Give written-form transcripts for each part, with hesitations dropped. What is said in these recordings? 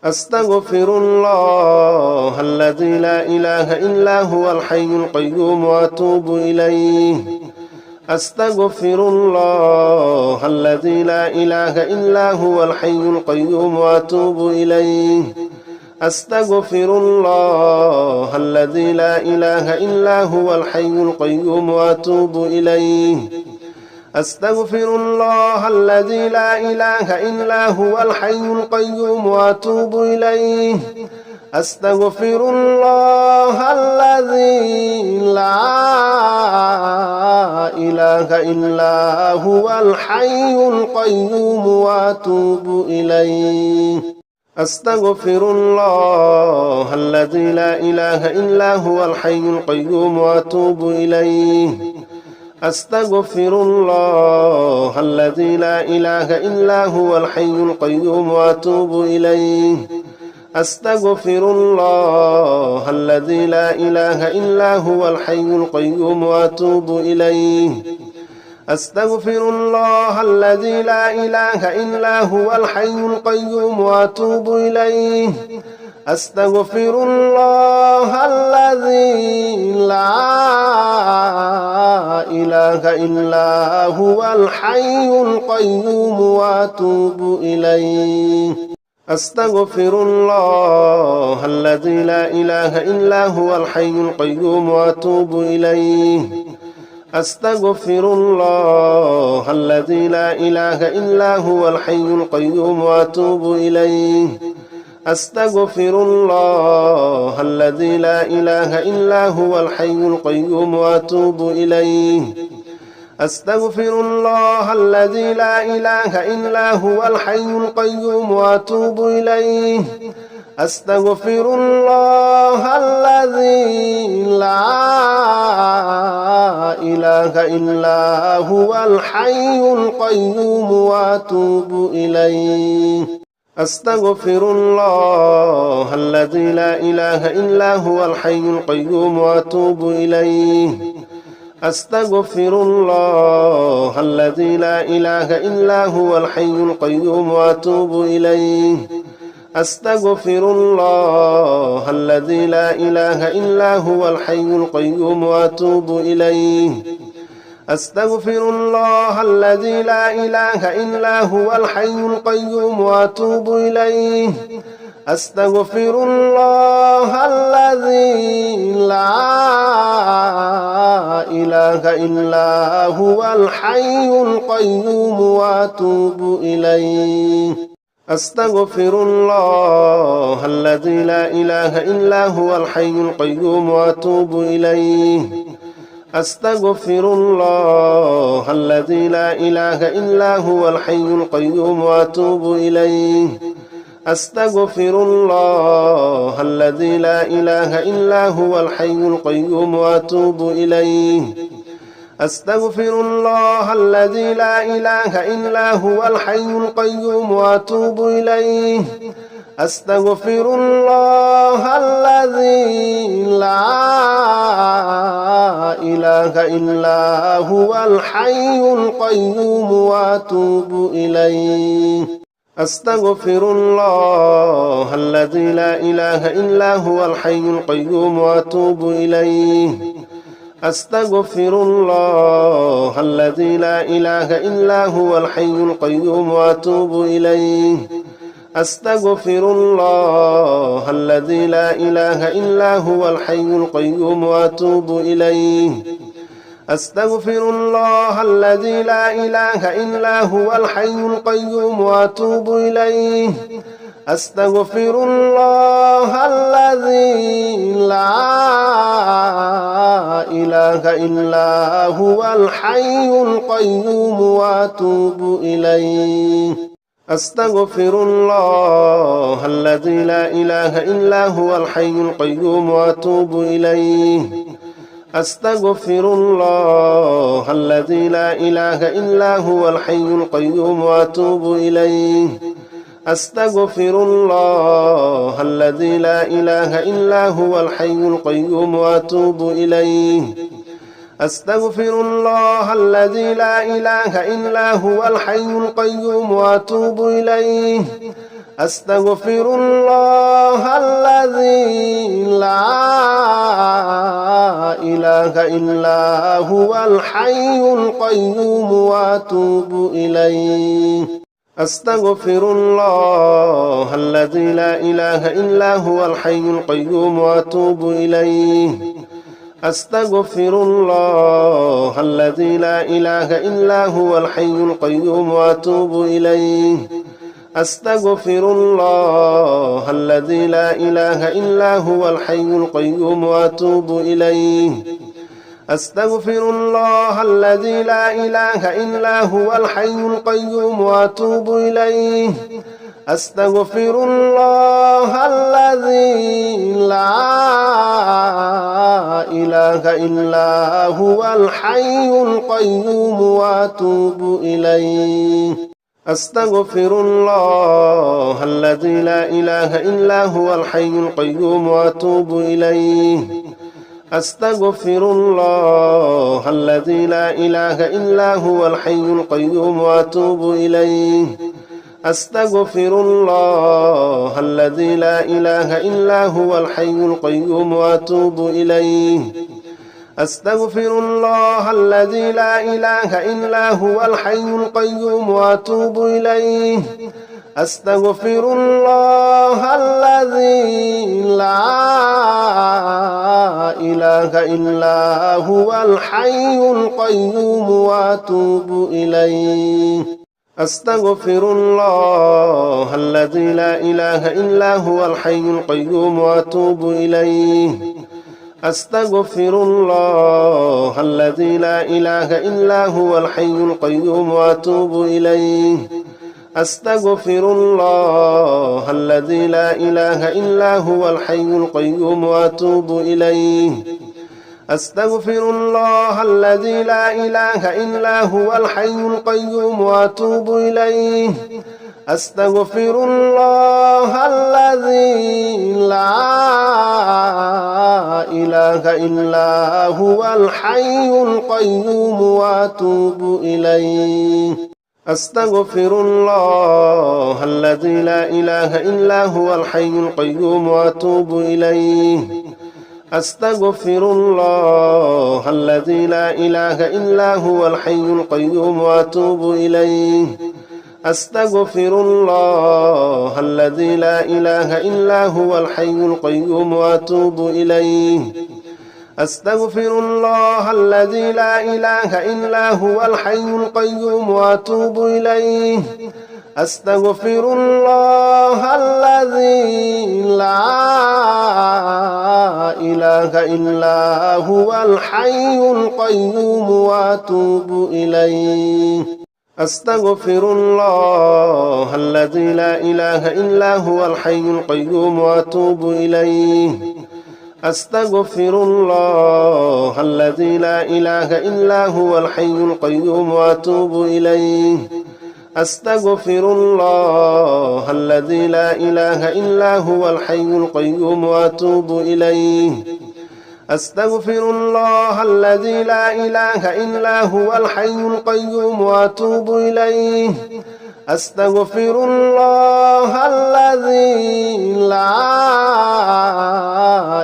أستغفر الله الذي لا إله إلا هو الحي القيوم وأتوب إليه أستغفر الله الذي لا إله إلا هو الحي القيوم وأتوب إليه أستغفر الله الذي لا إله إلا هو الحي القيوم وأتوب إليه أستغفر الله الذي لا إله إلا هو الحي القيوم وأتوب إليه أستغفر الله الذي لا إله إلا هو الحي القيوم وأتوب إليه أستغفر الله الذي لا إله إلا هو الحي القيوم وأتوب إليه أستغفر الله الذي لا إله إلا هو الحي القيوم وأتوب إليه أستغفر الله الذي لا إله إلا هو الحي القيوم وأتوب إليه أستغفر الله الذي لا إله إلا هو الحي القيوم وأتوب إليه أستغفر الله الذي لا إله إلا هو الحي القيوم وأتوب إليه أستغفر الله الذي لا إله إلا هو الحي القيوم وأتوب إليه أستغفر الله الذي لا إله إلا هو الحي القيوم وأتوب إليه أستغفر الله الذي لا إله إلا هو الحي القيوم وأتوب إليه أستغفر الله الذي لا إله إلا هو الحي القيوم وأتوب إليه أستغفر الله الذي لا إله إلا هو الحي القيوم وأتوب إليه أستغفر الله الذي لا إله إلا هو الحي القيوم وأتوب إليه أستغفر الله الذي لا إله إلا هو الحي القيوم وأتوب إليه أستغفر الله الذي لا إله إلا هو الحي القيوم وأتوب إليه أستغفر الله الذي لا إله إلا هو الحي القيوم وأتوب إليه أستغفر الله الذي لا إله إلا هو الحي القيوم وأتوب إليه أستغفر الله الذي لا إله إلا هو الحي القيوم وأتوب إليه أستغفر الله الذي لا إله إلا هو الحي القيوم وأتوب إليه أستغفر الله الذي لا إله إلا هو الحي القيوم وأتوب إليه أستغفر الله الذي لا إله إلا هو الحي القيوم وأتوب إليه أستغفر الله الذي لا إله إلا هو الحي القيوم وأتوب إليه أستغفر الله الذي لا إله إلا هو الحي القيوم وأتوب إليه أستغفر الله الذي لا إله إلا هو الحي القيوم وأتوب إليه أستغفر الله الذي لا إله إلا هو الحي القيوم وأتوب إليه أستغفر الله الذي لا إله إلا هو الحي القيوم وأتوب إليه أستغفر الله الذي لا إله إلا هو الحي القيوم وأتوب إليه أستغفر الله الذي لا إله إلا هو الحي القيوم وأتوب إليه أستغفر الله الذي لا إله إلا هو الحي القيوم وأتوب إليه أستغفر الله الذي لا إله إلا هو الحي القيوم وأتوب إليه أستغفر الله الذي لا إله إلا هو الحي القيوم وأتوب إليه أستغفر الله الذي لا إله إلا هو الحي القيوم وأتوب إليه أستغفر الله الذي لا إله إلا هو الحي القيوم وأتوب إليه أستغفر الله الذي لا إله إلا هو الحي القيوم وأتوب إليه أستغفر الله الذي لا إله إلا هو الحي القيوم وأتوب إليه أستغفر الله الذي لا إله إلا هو الحي القيوم وأتوب إليه أستغفر الله الذي لا إله إلا هو الحي القيوم وأتوب إليه أستغفر الله الذي لا إله إلا هو الحي القيوم وأتوب إليه أستغفر الله الذي لا إله إلا هو الحي القيوم وأتوب إليه أستغفر الله الذي لا إله إلا هو الحي القيوم وأتوب إليه أستغفر الله الذي لا إله إلا هو الحي القيوم وأتوب إليه أستغفر الله الذي لا إله إلا هو الحي القيوم وأتوب إليه أستغفر الله الذي لا إله إلا هو الحي القيوم وأتوب إليه أستغفر الله الذي لا إله إلا هو الحي القيوم وأتوب إليه أستغفر الله الذي لا إله إلا هو الحي القيوم وأتوب إليه أستغفر الله الذي لا إله إلا هو الحي القيوم وأتوب إليه أستغفر الله الذي لا إله إلا هو الحي القيوم وأتوب إليه أستغفر الله الذي لا إله إلا هو الحي القيوم وأتوب إليه أستغفر الله الذي لا إله إلا هو الحي القيوم وأتوب إليه أستغفر الله الذي لا إله إلا هو الحي القيوم وأتوب إليه أستغفر الله الذي لا إله إلا هو الحي القيوم وأتوب إليه أستغفر الله الذي لا إله إلا هو الحي القيوم وأتوب إليه أستغفر الله الذي لا إله إلا هو الحي القيوم وأتوب إليه أستغفر الله الذي لا إله إلا هو الحي القيوم وأتوب إليه أستغفر الله الذي لا إله إلا هو الحي القيوم وأتوب إليه أستغفر الله الذي لا إله إلا هو الحي القيوم وأتوب إليه أستغفر الله الذي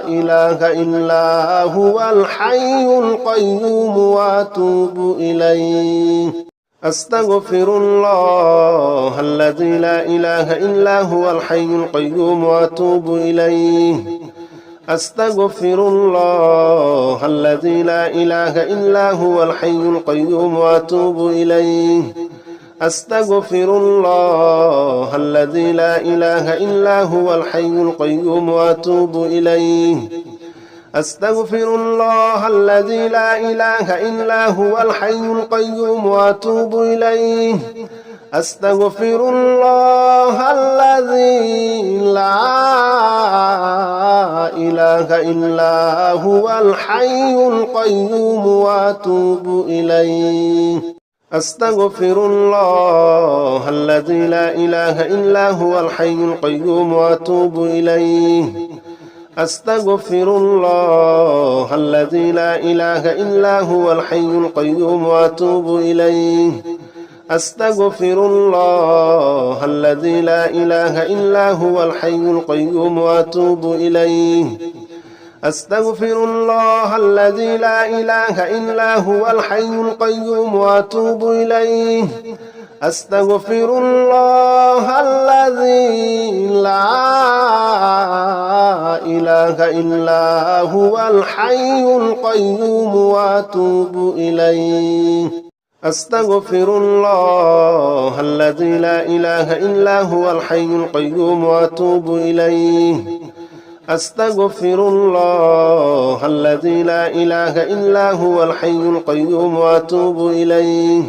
لا إله إلا هو الحي القيوم وأتوب إليه أستغفر الله الذي لا إله إلا هو الحي القيوم وأتوب إليه أستغفر الله الذي لا إله إلا هو الحي القيوم وأتوب إليه أستغفر الله الذي لا إله إلا هو الحي القيوم وأتوب إليه أستغفر الله الذي لا إله إلا هو الحي القيوم وأتوب إليه أستغفر الله الذي لا إله إلا هو الحي القيوم وأتوب إليه أستغفر الله الذي لا إله إلا هو الحي القيوم وأتوب إليه أستغفر الله الذي لا إله إلا هو الحي القيوم وأتوب إليه أستغفر الله الذي لا إله إلا هو الحي القيوم وأتوب إليه أستغفر الله الذي لا إله إلا هو الحي القيوم وأتوب إليه أستغفر الله الذي لا إله إلا هو الحي القيوم وأتوب إليه أستغفر الله الذي لا إله إلا هو الحي القيوم وأتوب إليه أستغفر الله الذي لا إله إلا هو الحي القيوم وأتوب إليه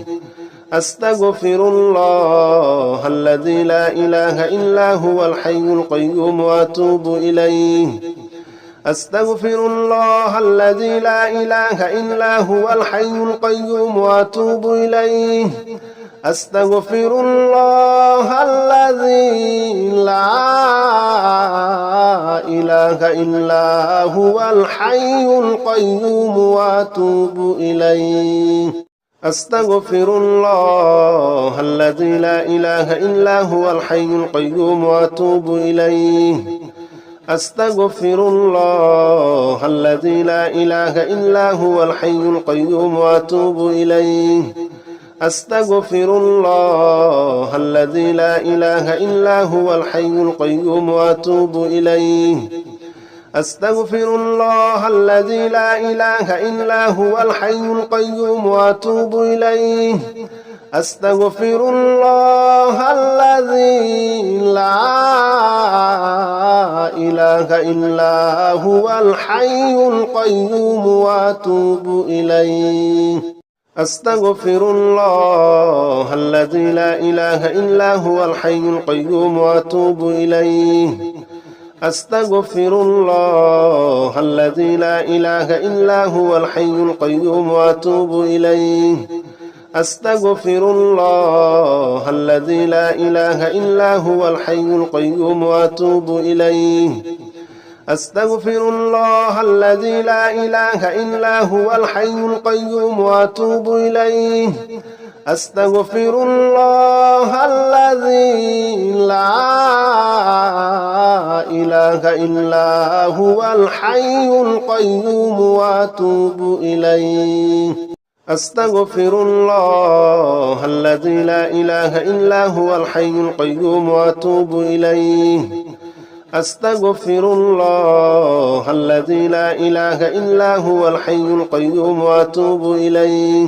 أستغفر الله الذي لا إله إلا هو الحي القيوم وأتوب إليه أستغفر الله الذي لا إله إلا هو الحي القيوم وأتوب إليه أستغفر الله الذي لا إله إلا هو الحي القيوم وأتوب إليه أستغفر الله الذي لا إله إلا هو الحي القيوم وأتوب إليه أستغفر الله الذي لا إله إلا هو الحي القيوم وأتوب إليه أستغفر الله الذي لا إله إلا هو الحي القيوم وأتوب إليه أستغفر الله الذي لا إله إلا هو الحي القيوم وأتوب إليه أستغفر الله الذي لا إله إلا هو الحي القيوم وأتوب إليه أستغفر الله الذي لا إله إلا هو الحي القيوم وأتوب إليه أستغفر الله الذي لا إله إلا هو الحي القيوم وأتوب إليه أستغفر الله الذي لا إله إلا هو الحي القيوم وأتوب إليه أستغفر الله الذي لا إله إلا هو الحي القيوم وأتوب إليه أستغفر الله الذي لا إله إلا هو الحي القيوم وأتوب إليه أستغفر الله الذي لا إله إلا هو الحي القيوم وأتوب إليه أستغفر الله الذي لا إله إلا هو الحي القيوم وأتوب إليه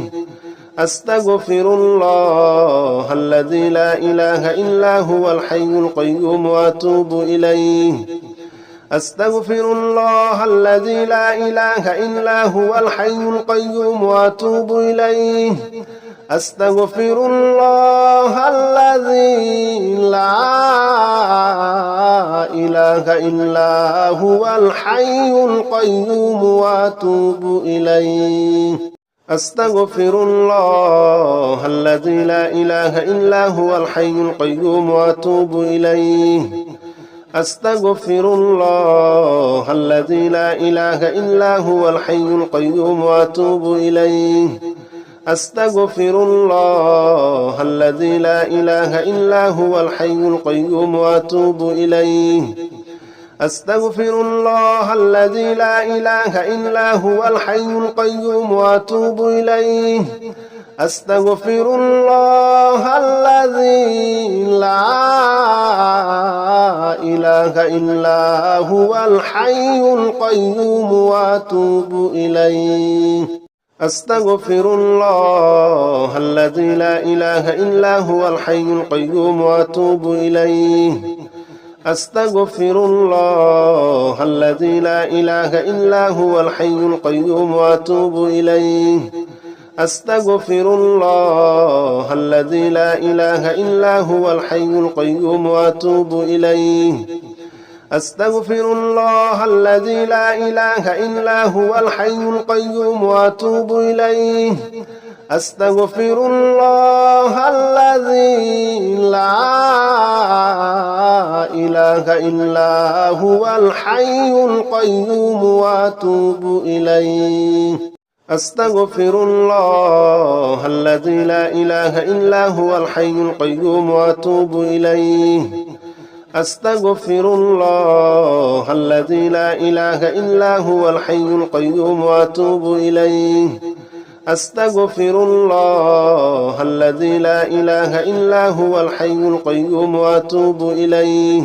أستغفر الله الذي لا إله إلا هو الحي القيوم وأتوب إليه أستغفر الله الذي لا إله إلا هو الحي القيوم وأتوب إليه أستغفر الله الذي لا إله إلا هو الحي القيوم وأتوب إليه أستغفر الله الذي لا إله إلا هو الحي القيوم وأتوب إليه أستغفر الله الذي لا إله إلا هو الحي القيوم وأتوب إليه أستغفر الله الذي لا إله إلا هو الحي القيوم وأتوب إليه أستغفر الله الذي لا إله إلا هو الحي القيوم وأتوب إليه أستغفر الله الذي لا إله إلا هو الحي القيوم وأتوب إليه أستغفر الله الذي لا إله إلا هو الحي القيوم وأتوب إليه أستغفر الله الذي لا إله إلا هو الحي القيوم وأتوب إليه أستغفر الله الذي لا إله إلا هو الحي القيوم وأتوب إليه أستغفر الله الذي لا إله إلا هو الحي القيوم وأتوب إليه أستغفر الله الذي لا إله إلا هو الحي القيوم وأتوب إليه أستغفر الله الذي لا إله إلا هو الحي القيوم وأتوب إليه أستغفر الله الذي لا إله إلا هو الحي القيوم وأتوب إليه أستغفر الله الذي لا إله إلا هو الحي القيوم وأتوب إليه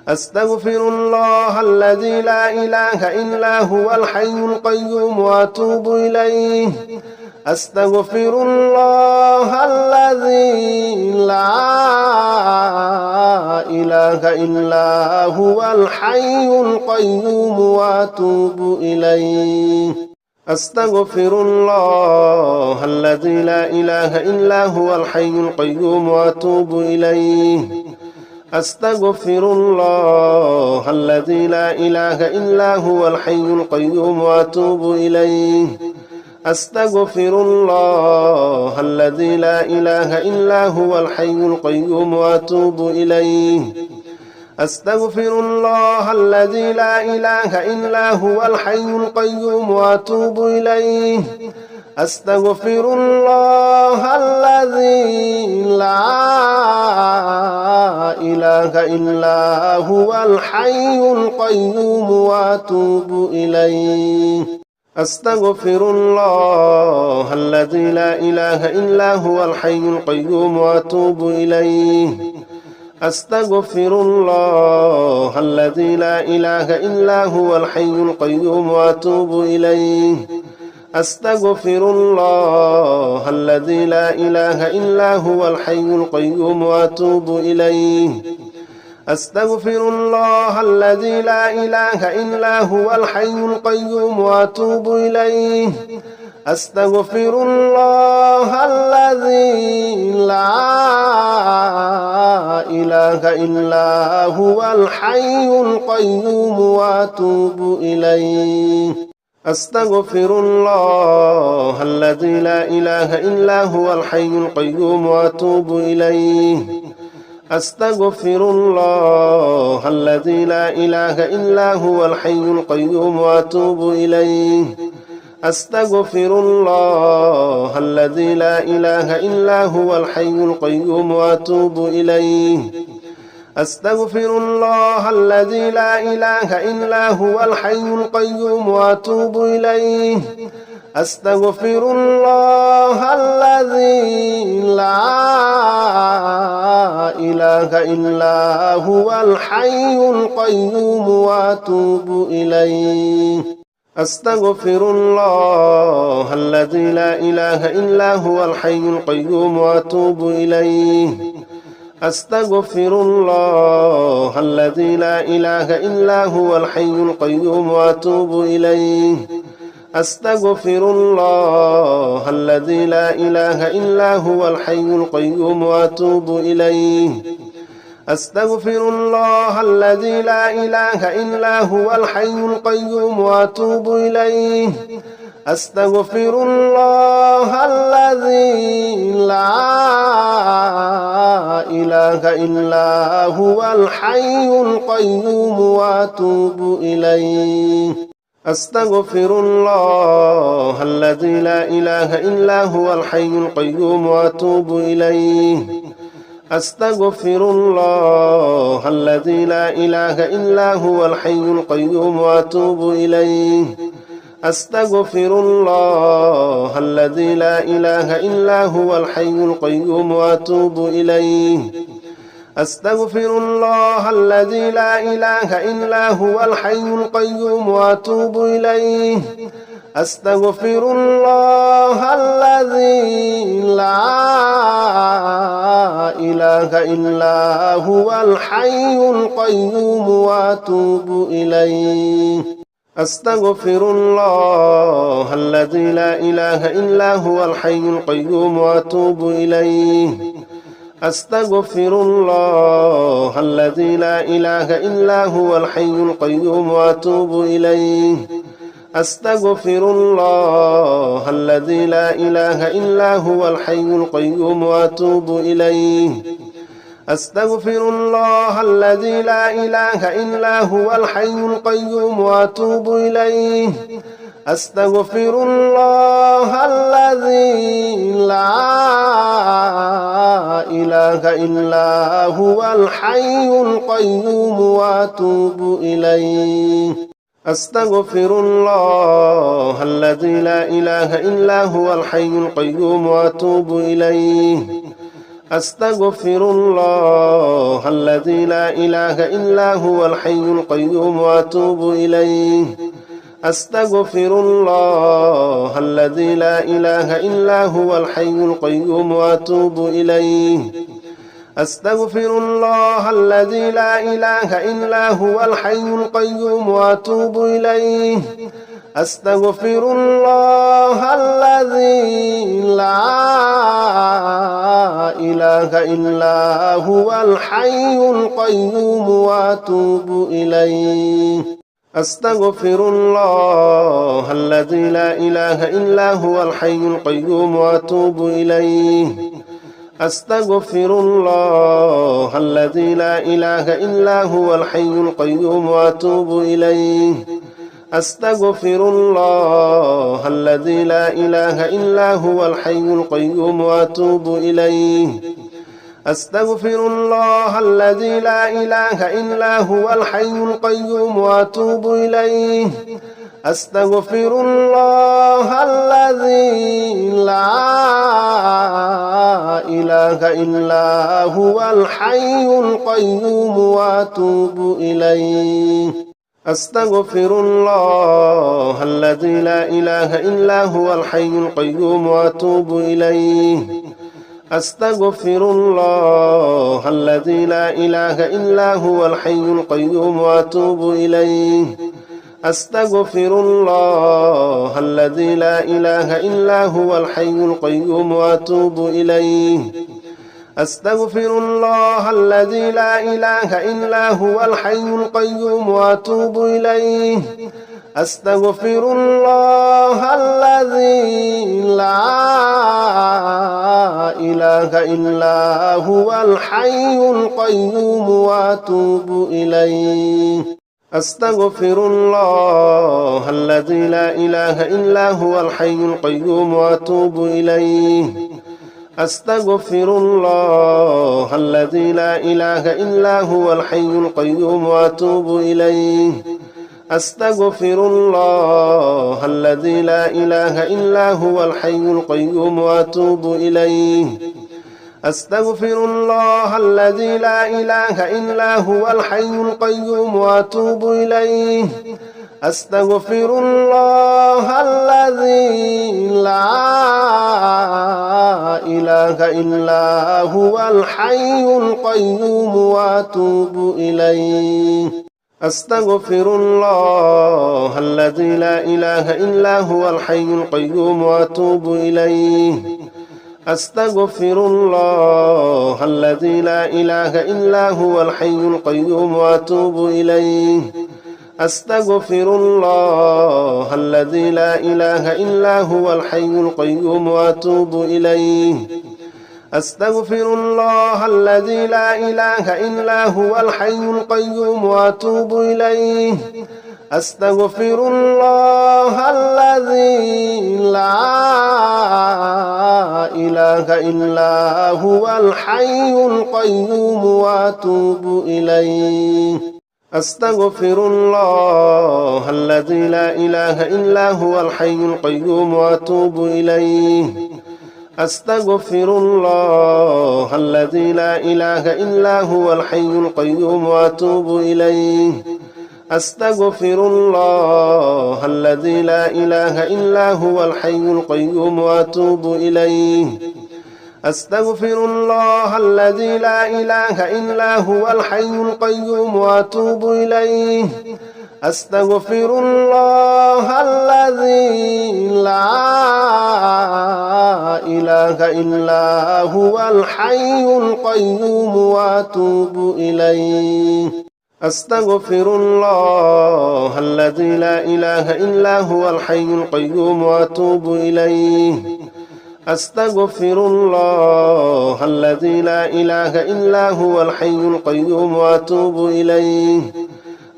أستغفر الله الذي لا إله إلا هو الحي القيوم وأتوب إليه أستغفر الله الذي لا إله إلا هو الحي القيوم وأتوب إليه أستغفر الله الذي لا إله إلا هو الحي القيوم وأتوب إليه أستغفر الله الذي لا إله إلا هو الحي القيوم وأتوب إليه أستغفر الله الذي لا إله إلا هو الحي القيوم وأتوب إليه أستغفر الله الذي لا إله إلا هو الحي القيوم وأتوب إليه أستغفر الله الذي لا إله إلا هو الحي القيوم وأتوب إليه أستغفر الله الذي لا إله إلا هو الحي القيوم وأتوب إليه أستغفر الله الذي لا إله إلا هو الحي القيوم وأتوب إليه أستغفر الله الذي لا إله إلا هو الحي القيوم وأتوب إليه أستغفر الله الذي لا إله إلا هو الحي القيوم وأتوب إليه أستغفر الله الذي لا إله إلا هو الحي القيوم وأتوب إليه أستغفر الله الذي لا إله إلا هو الحي القيوم وأتوب إليه أستغفر الله الذي لا إله إلا هو الحي القيوم وأتوب إليه أستغفر الله الذي لا إله إلا هو الحي القيوم وأتوب إليه أستغفر الله الذي لا إله إلا هو الحي القيوم وأتوب إليه أستغفر الله الذي لا إله إلا هو الحي القيوم وأتوب إليه أستغفر الله الذي لا إله إلا هو الحي القيوم وأتوب إليه أستغفر الله الذي لا إله إلا هو الحي القيوم وأتوب إليه أستغفر الله الذي لا إله إلا هو الحي القيوم وأتوب إليه أستغفر الله الذي لا إله إلا هو الحي القيوم وأتوب إليه أستغفر الله الذي لا إله إلا هو الحي القيوم وأتوب إليه أستغفر الله الذي لا إله إلا هو الحي القيوم وأتوب إليه أستغفر الله الذي لا إله إلا هو الحي القيوم وأتوب إليه أستغفر الله الذي لا إله إلا هو الحي القيوم وأتوب إليه أستغفر الله الذي لا إله إلا هو الحي القيوم وأتوب إليه أستغفر الله الذي لا إله إلا هو الحي القيوم وأتوب إليه أستغفر الله الذي لا إله إلا هو الحي القيوم وأتوب إليه أستغفر الله الذي لا إله إلا هو الحي القيوم وأتوب إليه أستغفر الله الذي لا إله إلا هو الحي القيوم وأتوب إليه أستغفر الله الذي لا إله إلا هو الحي القيوم وأتوب إليه أستغفر الله الذي لا إله إلا هو الحي القيوم وأتوب إليه أستغفر الله الذي لا إله إلا هو الحي القيوم وأتوب إليه أستغفر الله الذي لا إله إلا هو الحي القيوم وأتوب إليه أستغفر الله الذي لا إله إلا هو الحي القيوم وأتوب إليه أستغفر الله الذي لا إله إلا هو الحي القيوم وأتوب إليه أستغفر الله الذي لا إله إلا هو الحي القيوم وأتوب إليه أستغفر الله الذي لا إله إلا هو الحي القيوم وأتوب إليه أستغفر الله الذي لا إله إلا هو الحي القيوم وأتوب إليه أستغفر الله الذي لا إله إلا هو الحي القيوم وأتوب إليه أستغفر الله الذي لا إله إلا هو الحي القيوم وأتوب إليه أستغفر الله الذي لا إله إلا هو الحي القيوم وأتوب إليه أستغفر الله الذي لا إله إلا هو الحي القيوم وأتوب إليه أستغفر الله الذي لا إله إلا هو الحي القيوم وأتوب إليه أستغفر الله الذي لا إله إلا هو الحي القيوم وأتوب إليه أستغفر الله الذي لا إله إلا هو الحي القيوم وأتوب إليه أستغفر الله الذي لا إله إلا هو الحي القيوم وأتوب إليه أستغفر الله الذي لا إله إلا هو الحي القيوم وأتوب إليه أستغفر الله الذي لا إله إلا هو الحي القيوم وأتوب إليه أستغفر الله الذي لا إله إلا هو الحي القيوم وأتوب إليه أستغفر الله الذي لا إله إلا هو الحي القيوم وأتوب إليه أستغفر الله الذي لا إله إلا هو الحي القيوم وأتوب إليه أستغفر الله الذي لا إله إلا هو الحي القيوم وأتوب إليه أستغفر الله الذي لا إله إلا هو الحي القيوم وأتوب إليه أستغفر الله الذي لا إله إلا هو الحي القيوم وأتوب إليه أستغفر الله الذي لا إله إلا هو الحي القيوم وأتوب إليه أستغفر الله الذي لا إله إلا هو الحي القيوم وأتوب إليه أستغفر الله الذي لا إله إلا هو الحي القيوم وأتوب إليه أستغفر الله الذي لا إله إلا هو الحي القيوم وأتوب إليه أستغفر الله الذي لا إله إلا هو الحي القيوم وأتوب إليه أستغفر الله الذي لا إله إلا هو الحي القيوم وأتوب إليه أستغفر الله الذي لا إله إلا هو الحي القيوم وأتوب إليه أستغفر الله الذي لا إله إلا هو الحي القيوم وأتوب إليه أستغفر الله الذي لا إله إلا هو الحي القيوم وأتوب إليه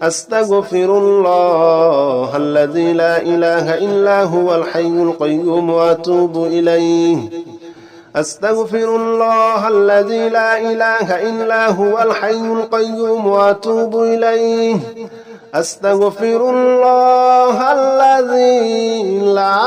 أستغفر الله الذي لا إله إلا هو الحي القيوم وأتوب إليه أستغفر الله الذي لا إله إلا هو الحي القيوم وأتوب إليه أستغفر الله الذي لا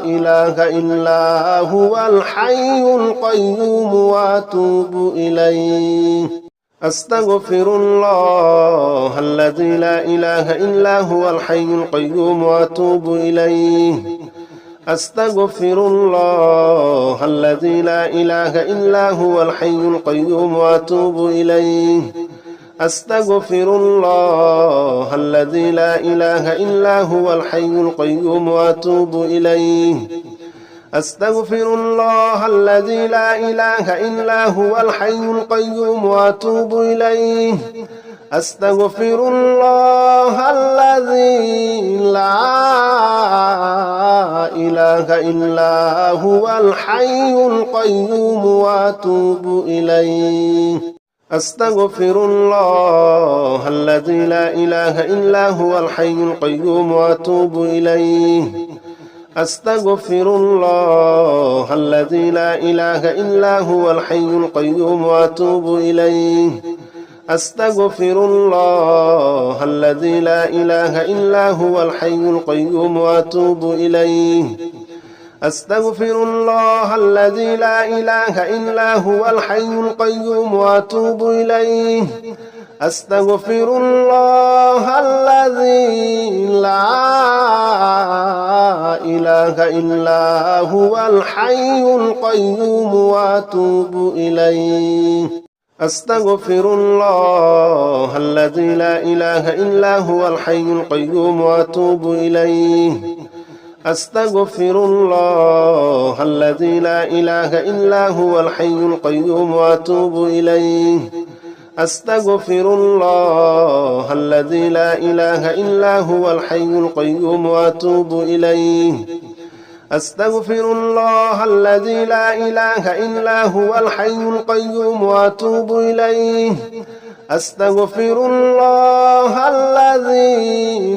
إله إلا هو الحي القيوم وأتوب إليه أستغفر الله الذي لا إله إلا هو الحي القيوم وأتوب إليه أستغفر الله الذي لا إله إلا هو الحي القيوم وأتوب إليه أستغفر الله الذي لا إله إلا هو الحي القيوم وأتوب إليه أستغفر الله الذي لا إله إلا هو الحي القيوم وأتوب إليه أستغفر الله الذي لا إله إلا هو الحي القيوم وأتوب إليه أستغفر الله الذي لا إله إلا هو الحي القيوم وأتوب إليه أستغفر الله الذي لا إله إلا هو الحي القيوم وأتوب إليه أستغفر الله الذي لا إله إلا هو الحي القيوم وأتوب إليه أستغفر الله الذي لا إله إلا هو الحي القيوم وأتوب إليه أستغفر الله الذي لا إله إلا هو الحي القيوم وأتوب إليه أستغفر الله الذي لا إله إلا هو الحي القيوم وأتوب إليه أستغفر الله الذي لا إله إلا هو الحي القيوم وأتوب إليه أستغفر الله الذي لا إله إلا هو الحي القيوم وأتوب إليه أستغفر الله الذي لا إله إلا هو الحي القيوم وأتوب إليه أستغفر الله الذي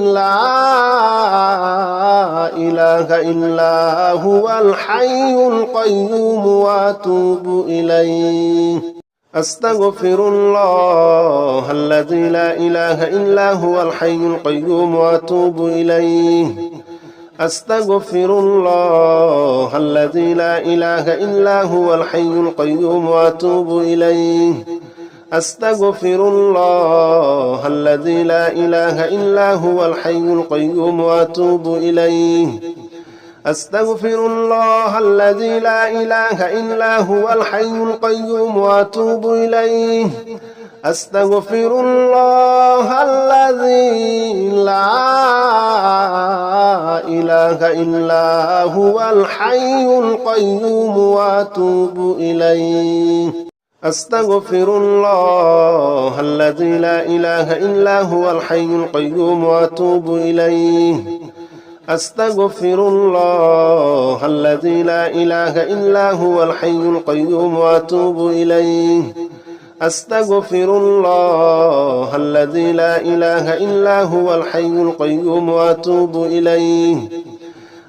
لا إله إلا هو الحي القيوم وأتوب إليه أستغفر الله الذي لا إله إلا هو الحي القيوم وأتوب إليه أستغفر الله الذي لا إله إلا هو الحي القيوم وأتوب إليه أستغفر الله الذي لا إله إلا هو الحي القيوم وأتوب إليه أستغفر الله الذي لا إله إلا هو الحي القيوم وأتوب إليه أستغفر الله الذي لا إله إلا هو الحي القيوم وأتوب إليه أستغفر الله الذي لا إله إلا هو الحي القيوم وأتوب إليه أستغفر الله الذي لا إله إلا هو الحي القيوم وأتوب إليه أستغفر الله الذي لا إله إلا هو الحي القيوم وأتوب إليه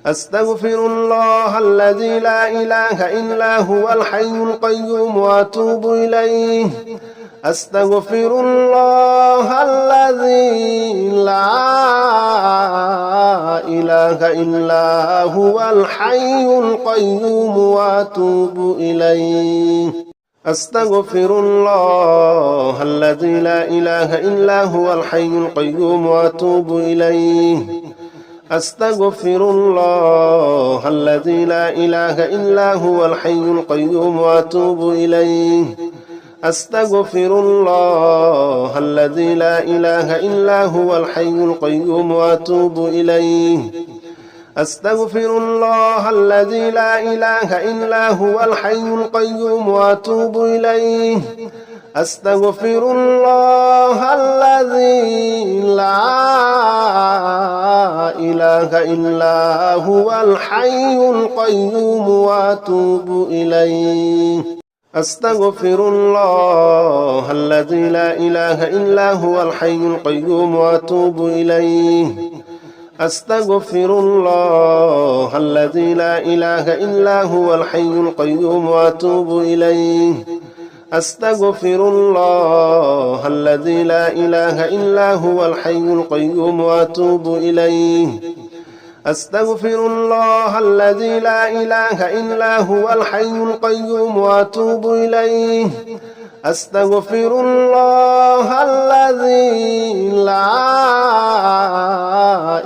أستغفر الله الذي لا إله إلا هو الحي القيوم وأتوب إليه أستغفر الله الذي لا إله إلا هو الحي القيوم وأتوب إليه أستغفر الله الذي لا إله إلا هو الحي القيوم وأتوب إليه أستغفر الله الذي لا إله إلا هو الحي القيوم وأتوب إليه أستغفر الله الذي لا إله إلا هو الحي القيوم وأتوب إليه أستغفر الله الذي لا إله إلا هو الحي القيوم وأتوب إليه أستغفر الله الذي لا إله إلا هو الحي القيوم وأتوب إليه أستغفر الله الذي لا إله إلا هو الحي القيوم وأتوب إليه أستغفر الله الذي لا إله إلا هو الحي القيوم وأتوب إليه أستغفر الله الذي لا إله إلا هو الحي القيوم وأتوب إليه أستغفر الله الذي لا إله إلا هو الحي القيوم وأتوب إليه أستغفر الله الذي لا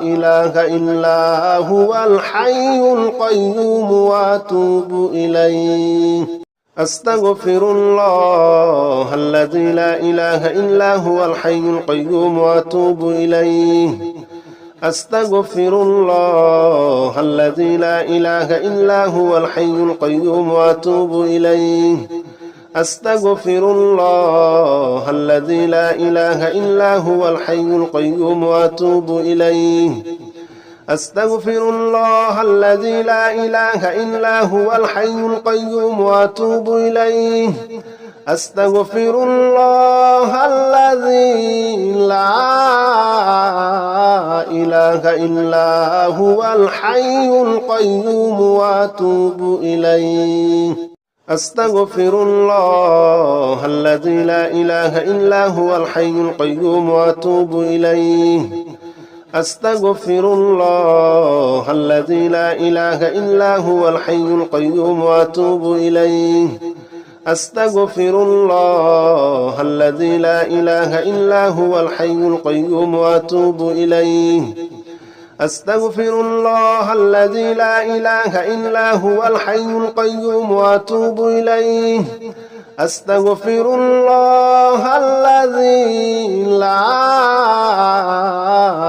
إله إلا هو الحي القيوم وأتوب إليه أستغفر الله الذي لا إله إلا هو الحي القيوم وأتوب إليه أستغفر الله الذي لا إله إلا هو الحي القيوم وأتوب إليه أستغفر الله الذي لا إله إلا هو الحي القيوم وأتوب إليه أستغفر الله الذي لا إله إلا هو الحي القيوم وأتوب إليه أستغفر الله الذي لا إله إلا هو الحي القيوم وأتوب إليه أستغفر الله الذي لا إله إلا هو الحي القيوم وأتوب إليه أستغفر الله الذي لا إله إلا هو الحي القيوم وأتوب إليه أستغفر الله الذي لا إله إلا هو الحي القيوم وأتوب إليه أستغفر الله الذي لا إله إلا هو الحي القيوم وأتوب إليه أستغفر الله الذي لا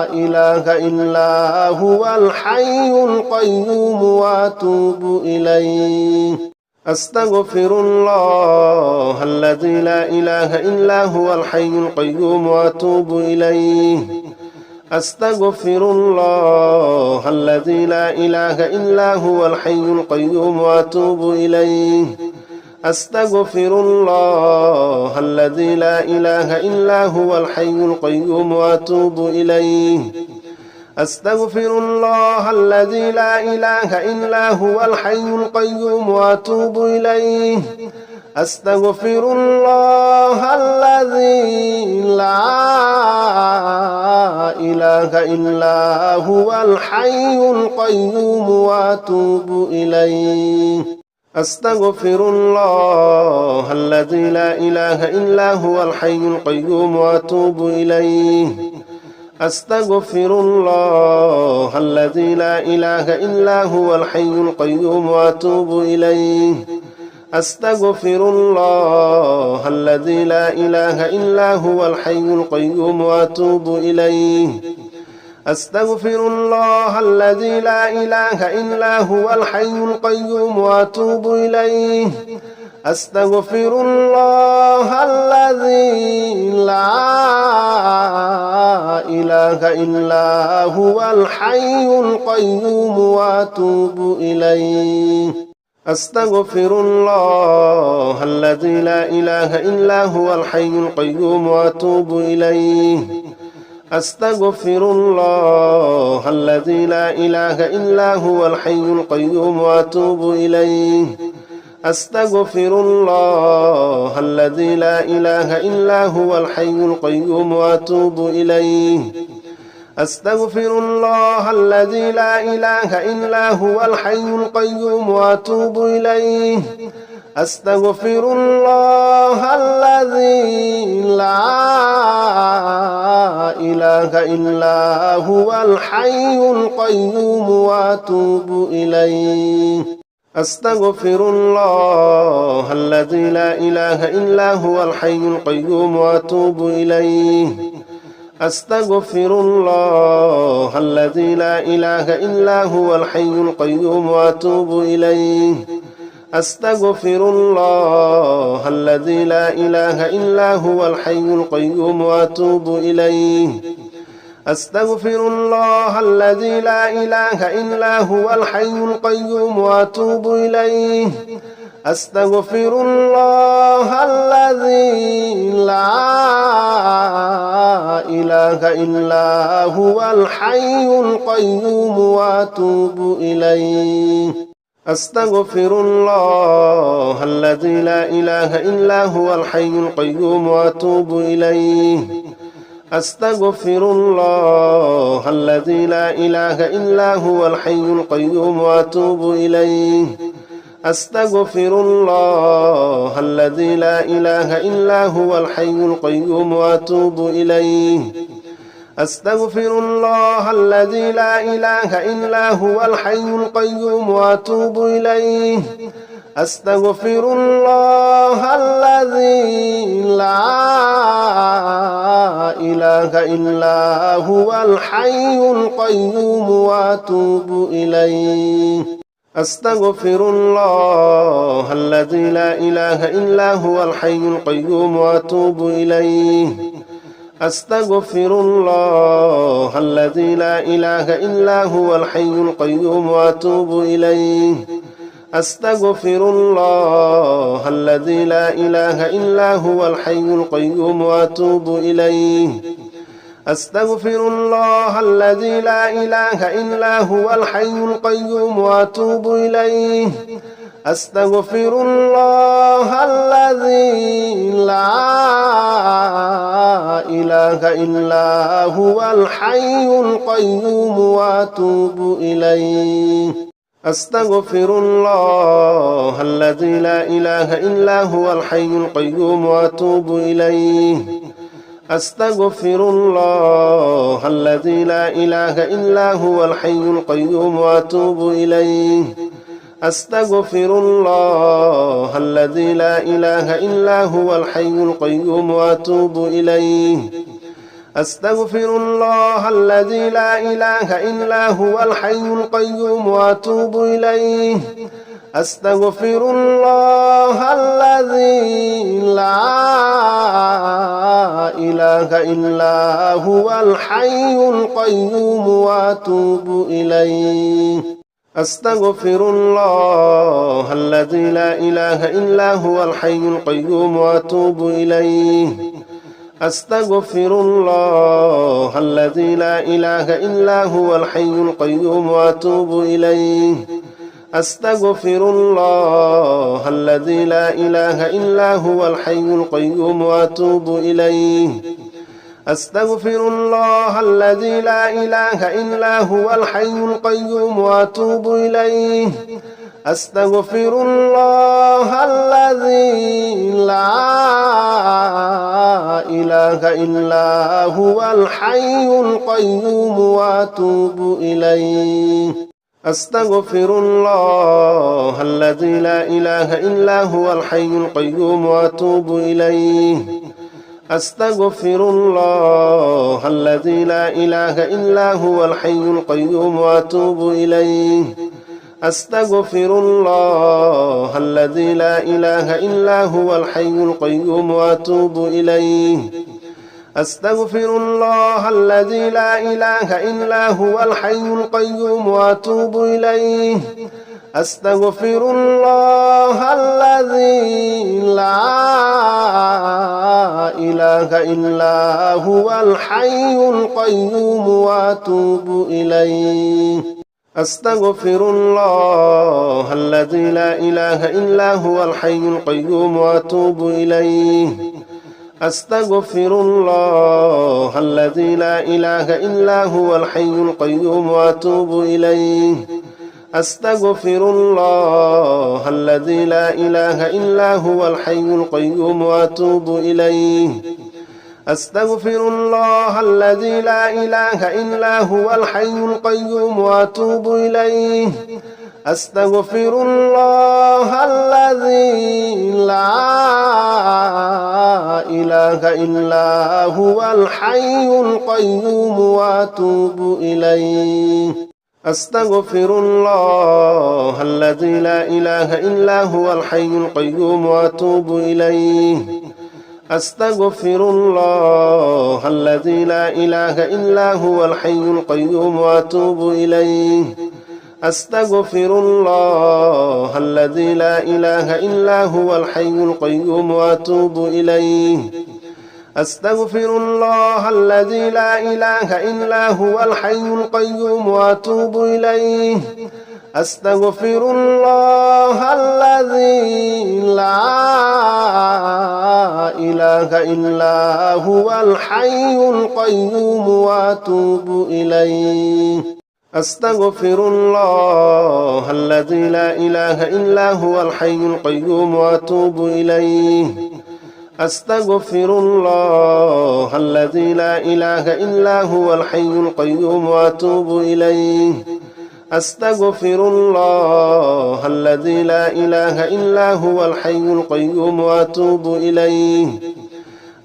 إله إلا هو الحي القيوم وأتوب إليه أستغفر الله الذي لا إله إلا هو الحي القيوم وأتوب إليه أستغفر الله الذي لا إله إلا هو الحي القيوم وأتوب إليه أستغفر الله الذي لا إله إلا هو الحي القيوم وأتوب إليه أستغفر الله الذي لا إله إلا هو الحي القيوم وأتوب إليه أستغفر الله الذي لا إله إلا هو الحي القيوم وأتوب إليه أستغفر الله الذي لا إله إلا هو الحي القيوم وأتوب إليه أستغفر الله الذي لا إله إلا هو الحي القيوم وأتوب إليه أستغفر الله الذي لا إله إلا هو الحي القيوم وأتوب إليه أستغفر الله الذي لا إله إلا هو الحي القيوم وأتوب إليه أستغفر الله الذي لا إله إلا هو الحي القيوم وأتوب إليه أستغفر الله الذي لا إله إلا هو الحي القيوم وأتوب إليه أستغفر الله الذي لا إله إلا هو الحي القيوم وأتوب إليه أستغفر الله الذي لا إله إلا هو الحي القيوم وأتوب إليه أستغفر الله الذي لا إله إلا هو الحي القيوم وأتوب إليه أستغفر الله الذي لا إله إلا هو الحي القيوم وأتوب إليه أستغفر الله الذي لا إله إلا هو الحي القيوم وأتوب إليه أستغفر الله الذي لا إله إلا هو الحي القيوم وأتوب إليه أستغفر الله الذي لا إله إلا هو الحي القيوم وأتوب إليه أستغفر الله الذي لا إله إلا هو الحي القيوم وأتوب إليه أستغفر الله الذي لا إله إلا هو الحي القيوم وأتوب إليه أستغفر الله الذي لا إله إلا هو الحي القيوم وأتوب إليه أستغفر الله الذي لا إله إلا هو الحي القيوم وأتوب إليه أستغفر الله الذي لا إله إلا هو الحي القيوم وأتوب إليه أستغفر الله الذي لا إله إلا هو الحي القيوم وأتوب إليه أستغفر الله الذي لا إله إلا هو الحي القيوم وأتوب إليه أستغفر الله الذي لا إله إلا هو الحي القيوم وأتوب إليه أستغفر الله الذي لا إله إلا هو الحي القيوم وأتوب إليه أستغفر الله الذي لا إله إلا هو الحي القيوم وأتوب إليه أستغفر الله الذي لا إله إلا هو الحي القيوم وأتوب إليه أستغفر الله الذي لا إله إلا هو الحي القيوم وأتوب إليه أستغفر الله الذي لا إله إلا هو الحي القيوم وأتوب إليه أستغفر الله الذي لا إله إلا هو الحي القيوم وأتوب إليه أستغفر الله الذي لا إله إلا هو الحي القيوم وأتوب إليه أستغفر الله الذي لا إله إلا هو الحي القيوم وأتوب إليه أستغفر الله الذي لا إله إلا هو الحي القيوم وأتوب إليه أستغفر الله الذي لا إله إلا هو الحي القيوم وأتوب إليه أستغفر الله الذي لا إله إلا هو الحي القيوم وأتوب إليه أستغفر الله الذي لا إله إلا هو الحي القيوم وأتوب إليه أستغفر الله الذي لا إله إلا هو الحي القيوم وأتوب إليه أستغفر الله الذي لا إله إلا هو الحي القيوم وأتوب إليه أستغفر الله الذي لا إله إلا هو الحي القيوم وأتوب إليه أستغفر الله الذي لا إله إلا هو الحي القيوم وأتوب إليه أستغفر الله الذي لا إله إلا هو الحي القيوم وأتوب إليه أستغفر الله الذي لا إله إلا هو الحي القيوم وأتوب إليه أستغفر الله الذي لا إله إلا هو الحي القيوم وأتوب إليه أستغفر الله الذي لا إله إلا هو الحي القيوم وأتوب إليه أستغفر الله الذي لا إله إلا هو الحي القيوم وأتوب إليه أستغفر الله الذي لا إله إلا هو الحي القيوم وأتوب إليه أستغفر الله الذي لا إله إلا هو الحي القيوم وأتوب إليه أستغفر الله الذي لا إله إلا هو الحي القيوم وأتوب إليه أستغفر الله الذي لا إله إلا هو الحي القيوم وأتوب إليه أستغفر الله الذي لا إله إلا هو الحي القيوم وأتوب إليه أستغفر الله الذي لا إله إلا هو الحي القيوم وأتوب إليه أستغفر الله الذي لا إله إلا هو الحي القيوم وأتوب إليه أستغفر الله الذي لا إله إلا هو الحي القيوم وأتوب إليه أستغفر الله الذي لا إله إلا هو الحي القيوم وأتوب إليه أستغفر الله الذي لا إله إلا هو الحي القيوم وأتوب إليه أستغفر الله الذي لا إله إلا هو الحي القيوم وأتوب إليه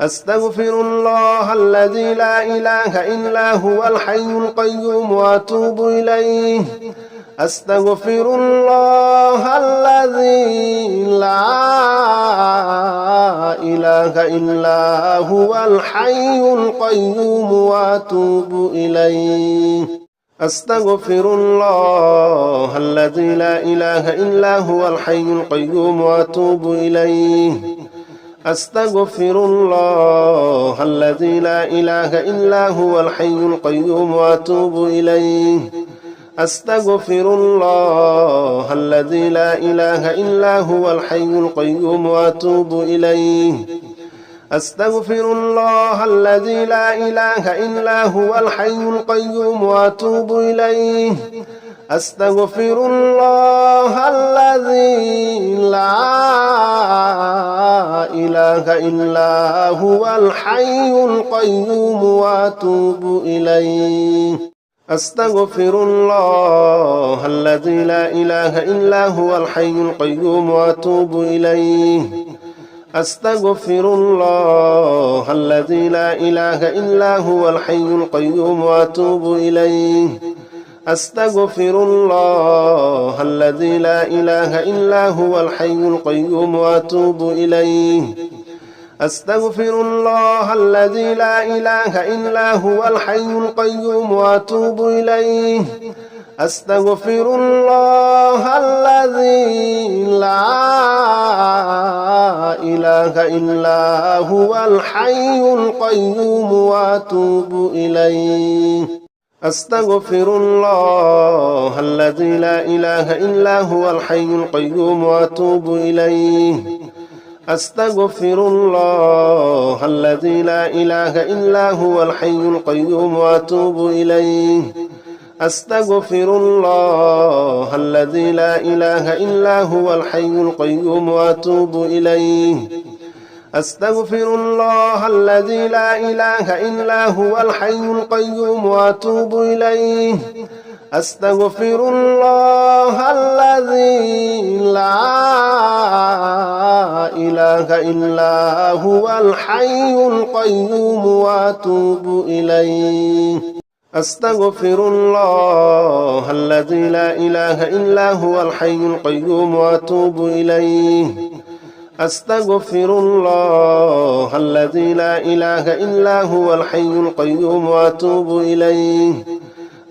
أستغفر الله الذي لا إله إلا هو الحي القيوم وأتوب إليه أستغفر الله الذي لا إله إلا هو الحي القيوم وأتوب إليه أستغفر الله الذي لا إله إلا هو الحي القيوم وأتوب إليه أستغفر الله الذي لا إله إلا هو الحي القيوم وأتوب إليه أستغفر الله الذي لا إله إلا هو الحي القيوم وأتوب إليه أستغفر الله الذي لا إله إلا هو الحي القيوم وأتوب إليه أستغفر الله الذي لا إله إلا هو الحي القيوم وأتوب إليه أستغفر الله الذي لا إله إلا هو الحي القيوم وأتوب إليه أستغفر الله الذي لا إله إلا هو الحي القيوم وأتوب إليه أستغفر الله الذي لا إله إلا هو الحي القيوم وأتوب إليه أستغفر الله الذي لا إله إلا هو الحي القيوم وأتوب إليه أستغفر الله الذي لا إله إلا هو الحي القيوم وأتوب إليه أستغفر الله الذي لا إله إلا هو الحي القيوم وأتوب إليه أستغفر الله الذي لا إله إلا هو الحي القيوم وأتوب إليه أستغفر الله الذي لا إله إلا هو الحي القيوم وأتوب إليه أستغفر الله الذي لا إله إلا هو الحي القيوم وأتوب إليه أستغفر الله الذي لا إله إلا هو الحي القيوم وأتوب إليه أستغفر الله الذي لا إله إلا هو الحي القيوم وأتوب إليه أستغفر الله الذي لا إله إلا هو الحي القيوم وأتوب إليه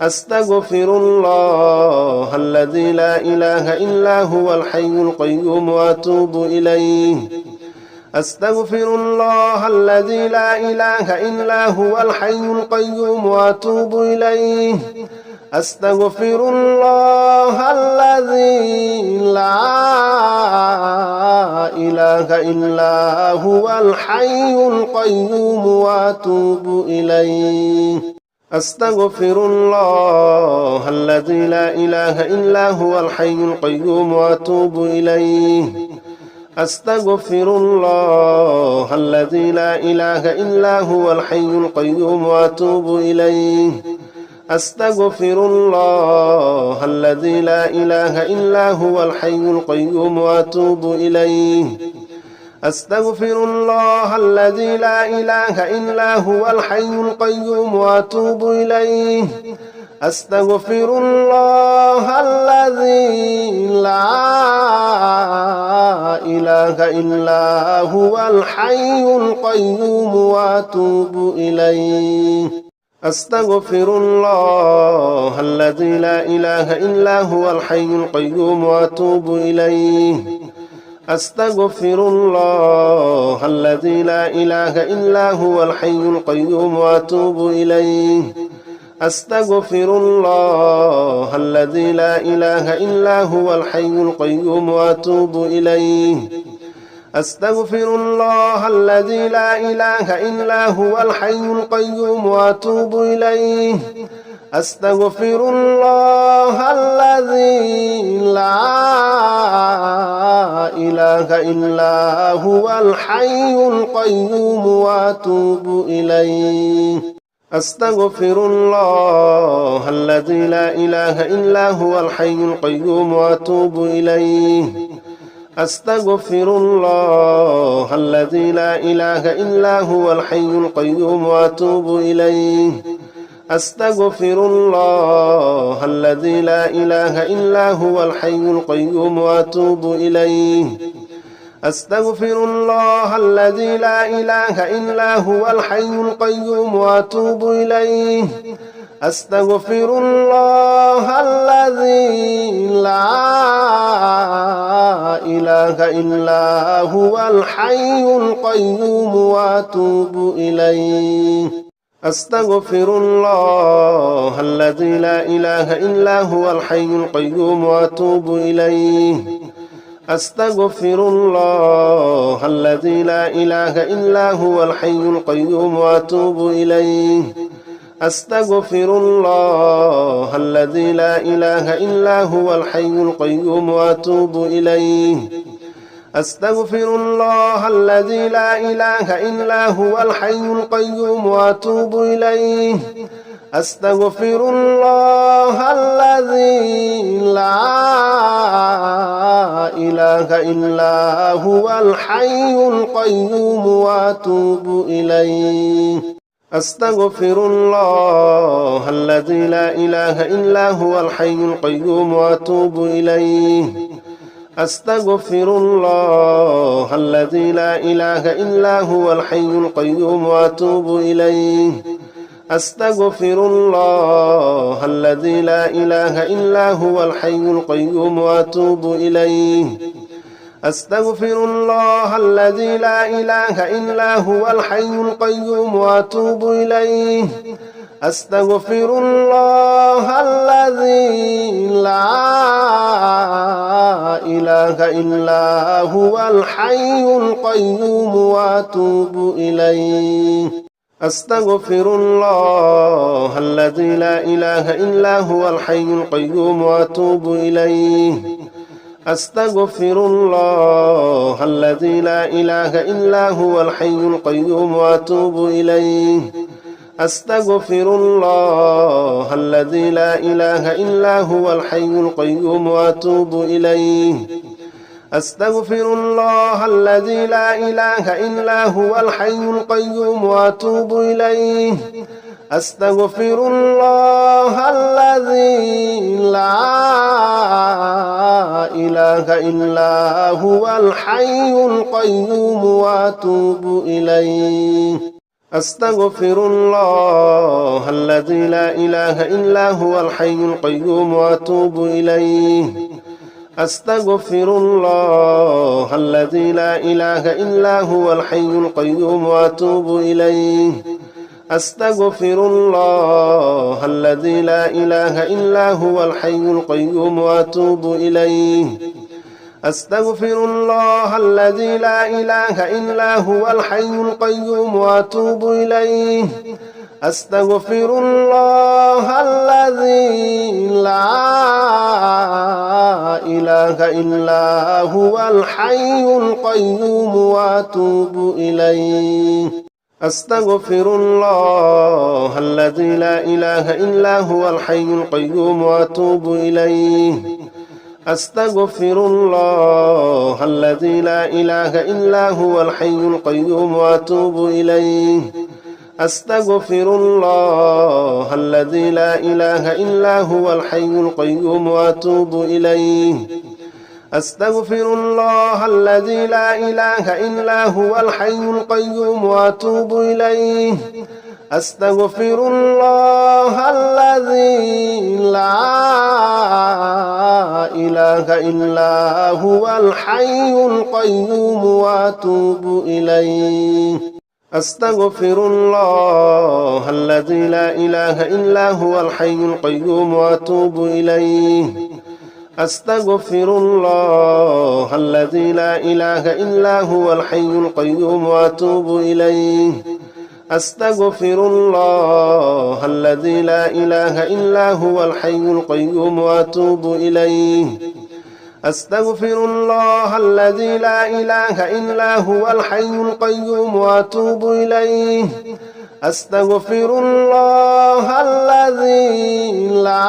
أستغفر الله الذي لا إله إلا هو الحي القيوم وأتوب إليه أستغفر الله الذي لا إله إلا هو الحي القيوم وأتوب إليه أستغفر الله الذي لا إله إلا هو الحي القيوم وأتوب إليه أستغفر الله الذي لا إله إلا هو الحي القيوم وأتوب إليه أستغفر الله الذي لا إله إلا هو الحي القيوم وأتوب إليه أستغفر الله الذي لا إله إلا هو الحي القيوم وأتوب إليه أستغفر الله الذي لا إله إلا هو الحي القيوم وأتوب إليه أستغفر الله الذي لا إله إلا هو الحي القيوم وأتوب إليه أستغفر الله الذي لا إله إلا هو الحي القيوم وأتوب إليه أستغفر الله الذي لا إله إلا هو الحي القيوم وأتوب إليه أستغفر الله الذي لا إله إلا هو الحي القيوم وأتوب إليه أستغفر الله الذي لا إله إلا هو الحي القيوم وأتوب إليه أستغفر الله الذي لا إله إلا هو الحي القيوم وأتوب إليه أستغفر الله الذي لا إله إلا هو الحي القيوم وأتوب إليه أستغفر الله الذي لا إله إلا هو الحي القيوم وأتوب إليه أستغفر الله الذي لا إله إلا هو الحي القيوم وأتوب إليه أستغفر الله الذي لا إله إلا هو الحي القيوم وأتوب إليه أستغفر الله الذي لا إله إلا هو الحي القيوم وأتوب إليه أستغفر الله الذي لا إله إلا هو الحي القيوم وأتوب إليه أستغفر الله الذي لا إله إلا هو الحي القيوم وأتوب إليه أستغفر الله الذي لا إله إلا هو الحي القيوم وأتوب إليه أستغفر الله الذي لا إله إلا هو الحي القيوم وأتوب إليه أستغفر الله الذي لا إله إلا هو الحي القيوم وأتوب إليه أستغفر الله الذي لا إله إلا هو الحي القيوم وأتوب إليه أستغفر الله الذي لا إله إلا هو الحي القيوم وأتوب إليه أستغفر الله الذي لا إله إلا هو الحي القيوم وأتوب إليه أستغفر الله الذي لا إله إلا هو الحي القيوم وأتوب إليه أستغفر الله الذي لا إله إلا هو الحي القيوم وأتوب إليه أستغفر الله الذي لا إله إلا هو الحي القيوم وأتوب إليه أستغفر الله الذي لا إله إلا هو الحي القيوم وأتوب إليه أستغفر الله الذي لا إله إلا هو الحي القيوم وأتوب إليه أستغفر الله الذي لا إله إلا هو الحي القيوم وأتوب إليه أستغفر الله الذي لا إله إلا هو الحي القيوم وأتوب إليه أستغفر الله الذي لا إله إلا هو الحي القيوم وأتوب إليه أستغفر الله الذي لا إله إلا هو الحي القيوم وأتوب إليه أستغفر الله الذي لا إله إلا هو الحي القيوم وأتوب إليه أستغفر الله الذي لا إله إلا هو الحي القيوم وأتوب إليه أستغفر الله الذي لا إله إلا هو الحي القيوم وأتوب إليه أستغفر الله الذي لا إله إلا هو الحي القيوم وأتوب إليه أستغفر الله الذي لا إله إلا هو الحي القيوم وأتوب إليه أستغفر الله الذي لا إله إلا هو الحي القيوم وأتوب إليه أستغفر الله الذي لا إله إلا هو الحي القيوم وأتوب إليه أستغفر الله الذي لا إله إلا هو الحي القيوم وأتوب إليه أستغفر الله الذي لا إله إلا هو الحي القيوم وأتوب إليه أستغفر الله الذي لا إله إلا هو الحي القيوم وأتوب إليه أستغفر الله الذي لا إله إلا هو الحي القيوم وأتوب إليه أستغفر الله الذي لا إله إلا هو الحي القيوم وأتوب إليه أستغفر الله الذي لا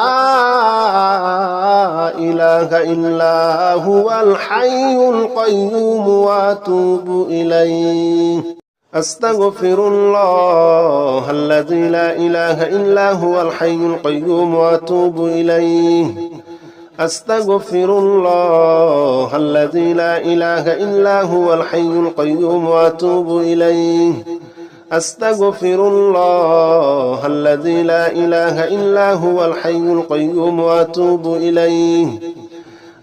إله إلا هو الحي القيوم وأتوب إليه أستغفر الله الذي لا إله إلا هو الحي القيوم وأتوب إليه أستغفر الله الذي لا إله إلا هو الحي القيوم وأتوب إليه أستغفر الله الذي لا إله إلا هو الحي القيوم وأتوب إليه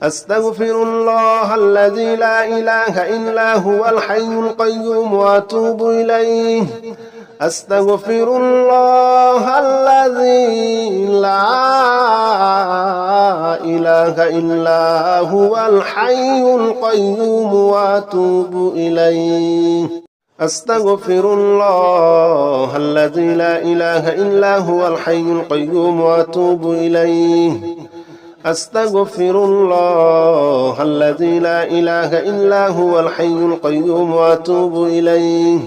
أستغفر الله الذي لا إله إلا هو الحي القيوم وأتوب إليه أستغفر الله الذي لا إله إلا هو الحي القيوم وأتوب إليه أستغفر الله الذي لا إله إلا هو الحي القيوم وأتوب إليه أستغفر الله الذي لا إله إلا هو الحي القيوم وأتوب إليه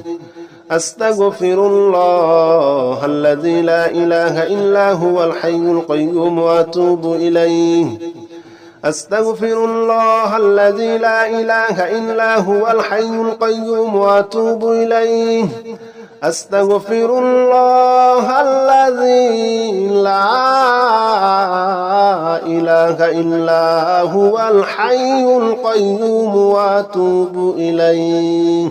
أستغفر الله الذي لا إله إلا هو الحي القيوم وأتوب إليه أستغفر الله الذي لا إله إلا هو الحي القيوم وأتوب إليه أستغفر الله الذي لا إله إلا هو الحي القيوم وأتوب إليه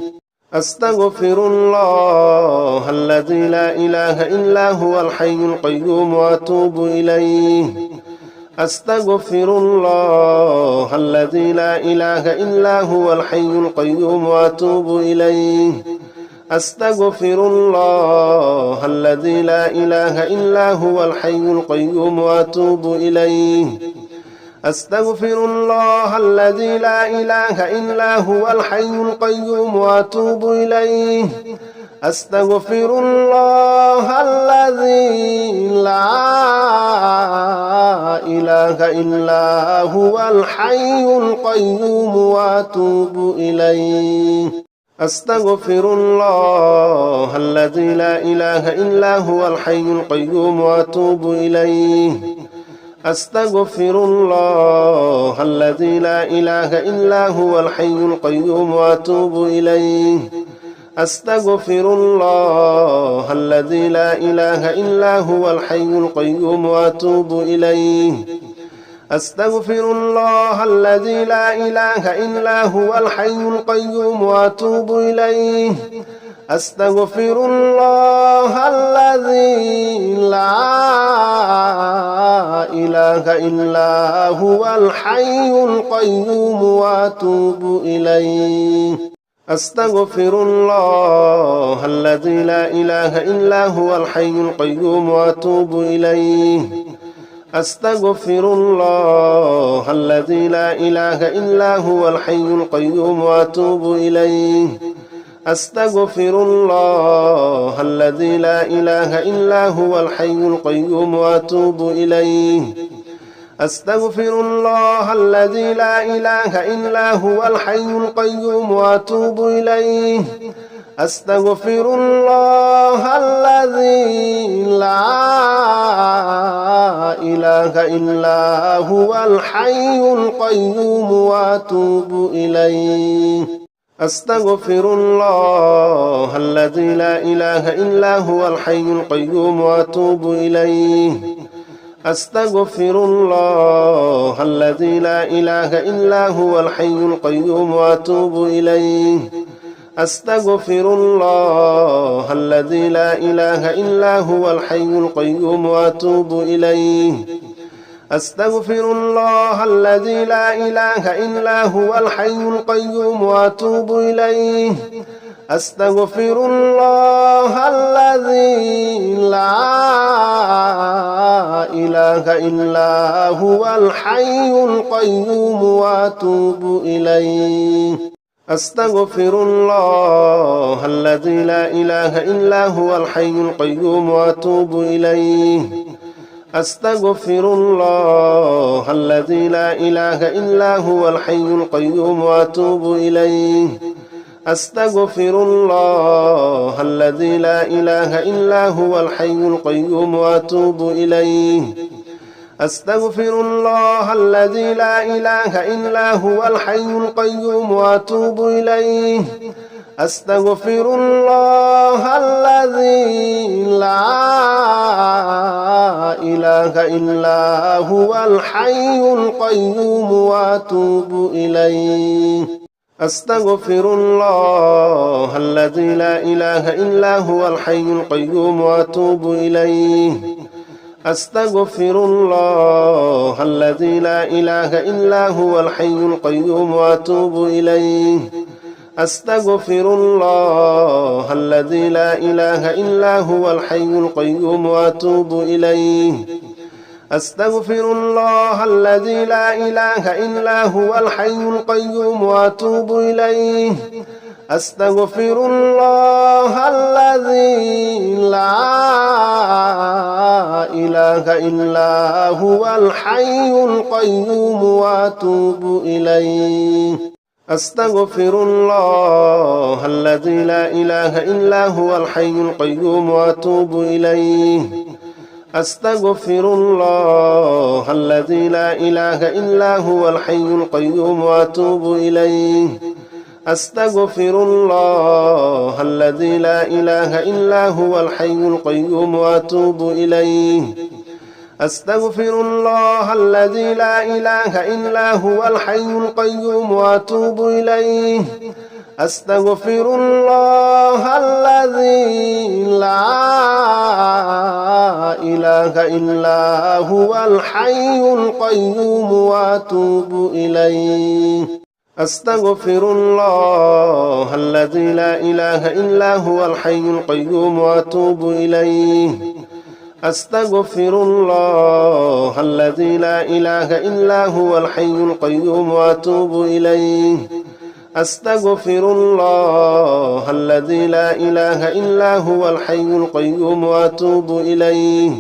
أستغفر الله الذي لا إله إلا هو الحي القيوم وأتوب إليه أستغفر الله الذي لا إله إلا هو الحي القيوم وأتوب إليه أستغفر الله الذي لا إله إلا هو الحي القيوم وأتوب إليه أستغفر الله الذي لا إله إلا هو الحي القيوم وأتوب إليه أستغفر الله الذي لا إله إلا هو الحي القيوم وأتوب إليه أستغفر الله الذي لا إله إلا هو الحي القيوم وأتوب إليه أستغفر الله الذي لا إله إلا هو الحي القيوم وأتوب إليه أستغفر الله الذي لا إله إلا هو الحي القيوم وأتوب إليه أستغفر الله الذي لا إله إلا هو الحي القيوم وأتوب إليه أستغفر الله الذي لا إله إلا هو الحي القيوم وأتوب إليه أستغفر الله الذي لا إله إلا هو الحي القيوم وأتوب إليه أستغفر الله الذي لا إله إلا هو الحي القيوم وأتوب إليه أستغفر الله الذي لا إله إلا هو الحي القيوم وأتوب إليه أستغفر الله الذي لا إله إلا هو الحي القيوم وأتوب إليه أستغفر الله الذي لا إله إلا هو الحي القيوم وأتوب إليه أستغفر الله الذي لا إله إلا هو الحي القيوم وأتوب إليه أستغفر الله الذي لا إله إلا هو الحي القيوم وأتوب إليه أستغفر الله الذي لا إله إلا هو الحي القيوم وأتوب إليه أستغفر الله الذي لا إله إلا هو الحي القيوم وأتوب إليه أستغفر الله الذي لا إله إلا هو الحي القيوم وأتوب إليه أستغفر الله الذي لا إله إلا هو الحي القيوم وأتوب إليه أستغفر الله الذي لا إله إلا هو الحي القيوم وأتوب إليه أستغفر الله الذي لا إله إلا هو الحي القيوم وأتوب إليه أستغفر الله الذي لا إله إلا هو الحي القيوم وأتوب إليه أستغفر الله الذي لا إله إلا هو الحي القيوم وأتوب إليه أستغفر الله الذي لا إله إلا هو الحي القيوم وأتوب إليه أستغفر الله الذي لا إله إلا هو الحي القيوم وأتوب إليه أستغفر الله الذي لا إله إلا هو الحي القيوم وأتوب إليه أستغفر الله الذي لا إله إلا هو الحي القيوم وأتوب إليه أستغفر الله الذي لا إله إلا هو الحي القيوم وأتوب إليه أستغفر الله الذي لا إله إلا هو الحي القيوم وأتوب إليه أستغفر الله الذي لا إله إلا هو الحي القيوم وأتوب إليه أستغفر الله الذي لا إله إلا هو الحي القيوم وأتوب إليه أستغفر الله الذي لا إله إلا هو الحي القيوم وأتوب إليه أستغفر الله الذي لا إله إلا هو الحي القيوم وأتوب إليه أستغفر الله الذي لا إله إلا هو الحي القيوم وأتوب إليه أستغفر الله الذي لا إله إلا هو الحي القيوم وأتوب إليه أستغفر الله الذي لا إله إلا هو الحي القيوم وأتوب إليه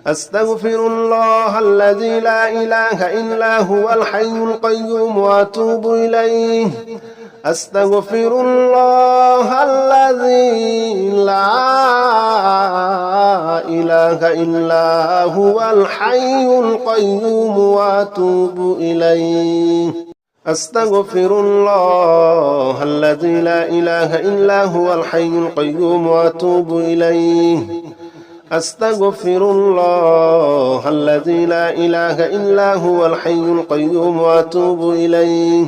أستغفر الله الذي لا إله إلا هو الحي القيوم وأتوب إليه أستغفر الله الذي لا إله إلا هو الحي القيوم وأتوب إليه أستغفر الله الذي لا إله إلا هو الحي القيوم وأتوب إليه أستغفر الله الذي لا إله إلا هو الحي القيوم وأتوب إليه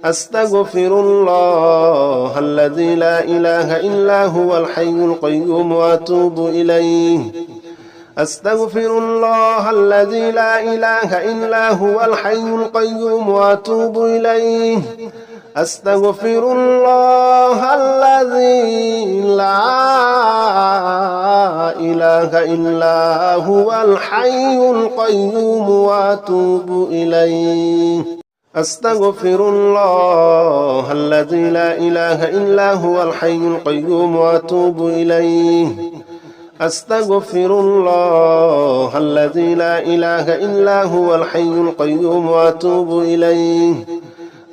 أستغفر الله الذي لا إله إلا هو الحي القيوم وأتوب إليه أستغفر الله الذي لا إله إلا هو الحي القيوم وأتوب إليه أستغفر الله الذي لا إله إلا هو الحي القيوم وأتوب إليه أستغفر الله الذي لا إله إلا هو الحي القيوم وأتوب إليه أستغفر الله الذي لا إله إلا هو الحي القيوم وأتوب إليه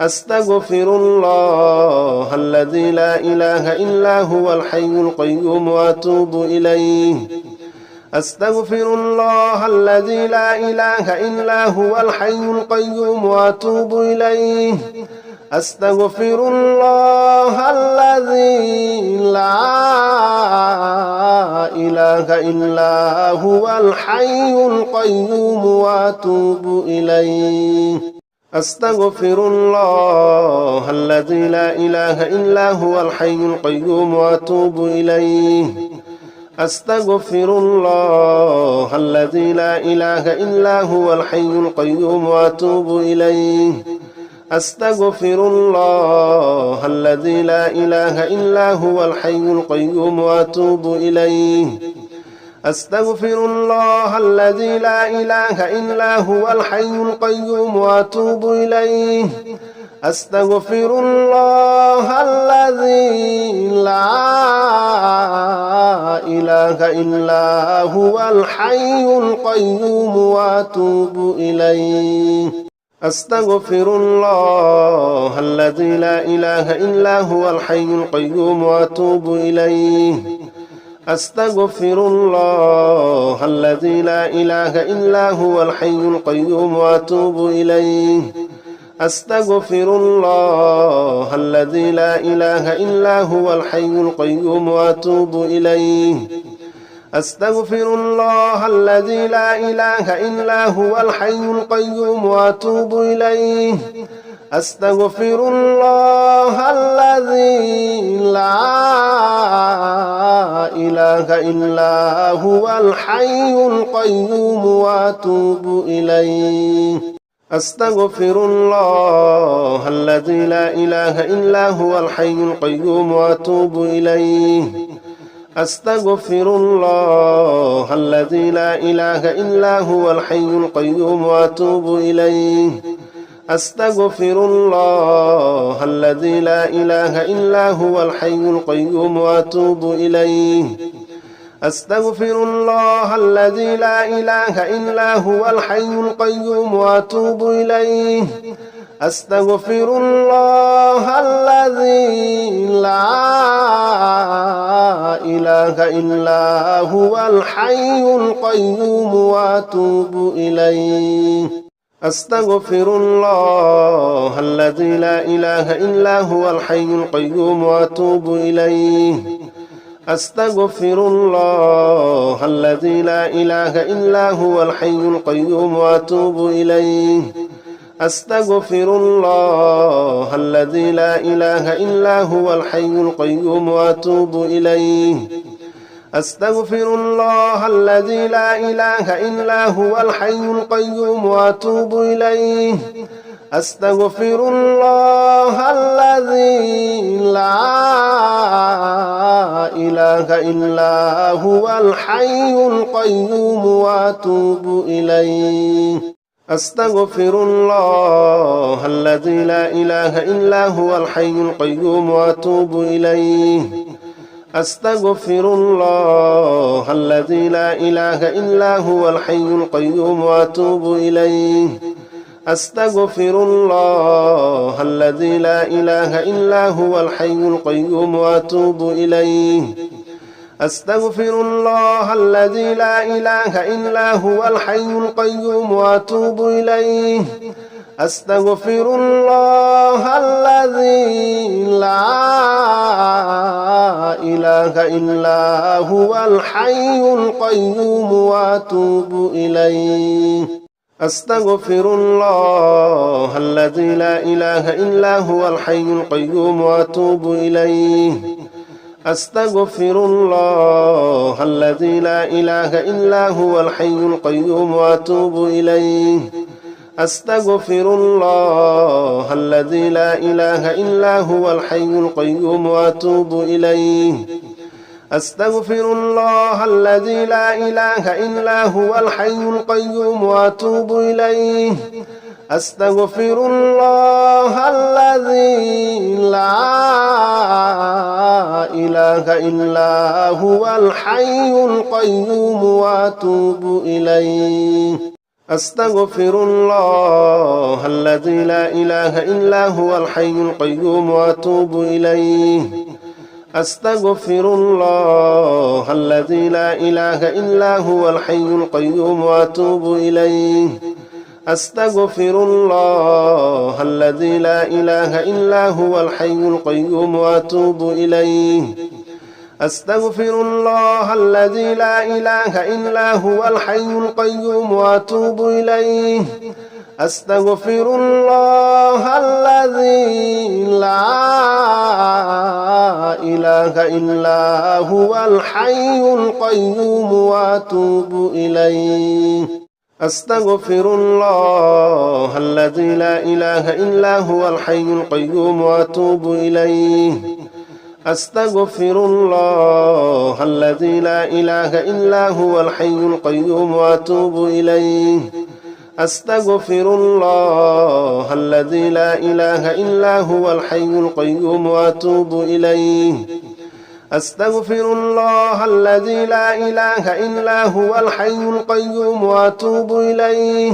أستغفر الله الذي لا إله إلا هو الحي القيوم وأتوب إليه أستغفر الله الذي لا إله إلا هو الحي القيوم وأتوب إليه أستغفر الله الذي لا إله إلا هو الحي القيوم وأتوب إليه أستغفر الله الذي لا إله إلا هو الحي القيوم وأتوب إليه أستغفر الله الذي لا إله إلا هو الحي القيوم وأتوب إليه أستغفر الله الذي لا إله إلا هو الحي القيوم وأتوب إليه أستغفر الله الذي لا إله إلا هو الحي القيوم وأتوب إليه أستغفر الله الذي لا إله إلا هو الحي القيوم وأتوب إليه أستغفر الله الذي لا إله إلا هو الحي القيوم وأتوب إليه أستغفر الله الذي لا إله إلا هو الحي القيوم وأتوب إليه أستغفر الله الذي لا إله إلا هو الحي القيوم وأتوب إليه أستغفر الله الذي لا إله إلا هو الحي القيوم وأتوب إليه أستغفر الله الذي لا إله إلا هو الحي القيوم وأتوب إليه أستغفر الله الذي لا إله إلا هو الحي القيوم وأتوب إليه أستغفر الله الذي لا إله إلا هو الحي القيوم وأتوب إليه أستغفر الله الذي لا إله إلا هو الحي القيوم وأتوب إليه أستغفر الله الذي لا إله إلا هو الحي القيوم وأتوب إليه أستغفر الله الذي لا إله إلا هو الحي القيوم وأتوب إليه أستغفر الله الذي لا إله إلا هو الحي القيوم وأتوب إليه أستغفر الله الذي لا إله إلا هو الحي القيوم وأتوب إليه أستغفر الله الذي لا إله إلا هو الحي القيوم وأتوب إليه أستغفر الله الذي لا إله إلا هو الحي القيوم وأتوب إليه أستغفر الله الذي لا إله إلا هو الحي القيوم وأتوب إليه أستغفر الله الذي لا إله إلا هو الحي القيوم وأتوب إليه أستغفر الله الذي لا إله إلا هو الحي القيوم وأتوب إليه أستغفر الله الذي لا إله إلا هو الحي القيوم وأتوب إليه أستغفر الله الذي لا إله إلا هو الحي القيوم وأتوب إليه أستغفر الله الذي لا إله إلا هو الحي القيوم وأتوب إليه أستغفر الله الذي لا إله إلا هو الحي القيوم وأتوب إليه أستغفر الله الذي لا إله إلا هو الحي القيوم وأتوب إليه أستغفر الله الذي لا إله إلا هو الحي القيوم وأتوب إليه أستغفر الله الذي لا إله إلا هو الحي القيوم وأتوب إليه أستغفر الله الذي لا إله إلا هو الحي القيوم وأتوب إليه أستغفر الله الذي لا إله إلا هو الحي القيوم وأتوب إليه أستغفر الله الذي لا إله إلا هو الحي القيوم وأتوب إليه أستغفر الله الذي لا إله إلا هو الحي القيوم وأتوب إليه أستغفر الله الذي لا إله إلا هو الحي القيوم وأتوب إليه أستغفر الله الذي لا إله إلا هو الحي القيوم وأتوب إليه أستغفر الله الذي لا إله إلا هو الحي القيوم وأتوب إليه أستغفر الله الذي لا إله إلا هو الحي القيوم وأتوب إليه أستغفر الله الذي لا إله إلا هو الحي القيوم وأتوب إليه أستغفر الله الذي لا إله إلا هو الحي القيوم وأتوب إليه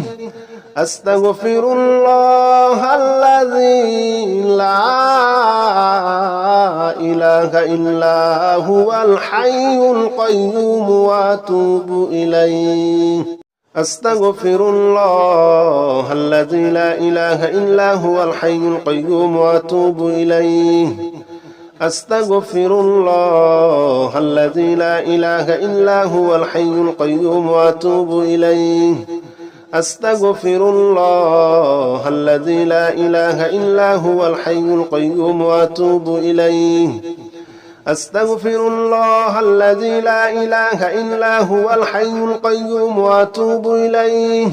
أستغفر الله الذي لا إله إلا هو الحي القيوم وأتوب إليه أستغفر الله الذي لا إله إلا هو الحي القيوم وأتوب إليه أستغفر الله الذي لا إله إلا هو الحي القيوم وأتوب إليه أستغفر الله الذي لا إله إلا هو الحي القيوم وأتوب إليه أستغفر الله الذي لا إله إلا هو الحي القيوم وأتوب إليه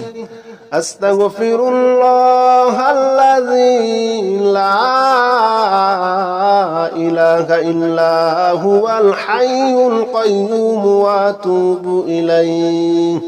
أستغفر الله الذي لا إله إلا هو الحي القيوم وأتوب إليه